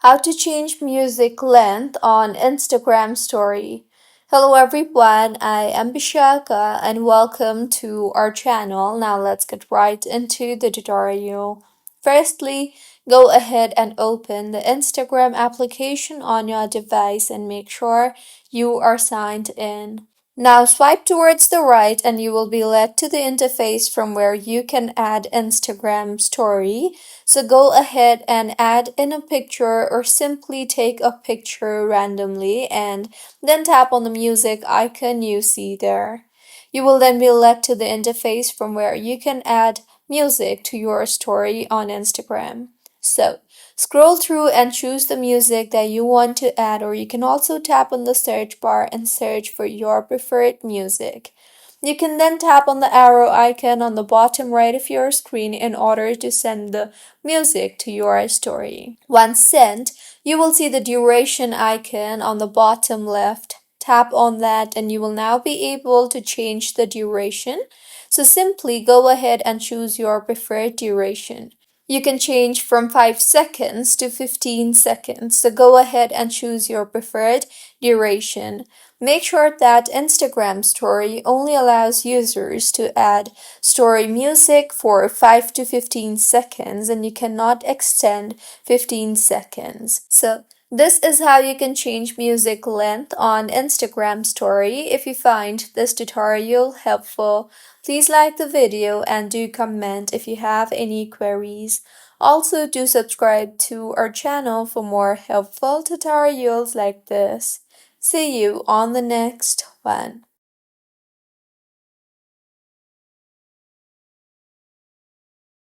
How to change music length on Instagram story. Hello everyone, I am Bishaka and welcome to our channel. Now let's get right into the tutorial. Firstly, go ahead and open the Instagram application on your device and make sure you are signed in. Now swipe towards the right and you will be led to the interface from where you can add Instagram story. So go ahead and add in a picture or simply take a picture randomly and then tap on the music icon you see there. You will then be led to the interface from where you can add music to your story on Instagram. So scroll through and choose the music that you want to add, or you can also tap on the search bar and search for your preferred music. You can then tap on the arrow icon on the bottom right of your screen in order to send the music to your story. Once sent, you will see the duration icon on the bottom left. Tap on that and you will now be able to change the duration. So simply go ahead and choose your preferred duration. You can change from 5 seconds to 15 seconds. So go ahead and choose your preferred duration. Make sure that Instagram story only allows users to add story music for 5 to 15 seconds and you cannot extend 15 seconds. So this is how you can change music length on Instagram story. If you find this tutorial helpful, please like the video and do comment if you have any queries. Also, do subscribe to our channel for more helpful tutorials like this. See you on the next one.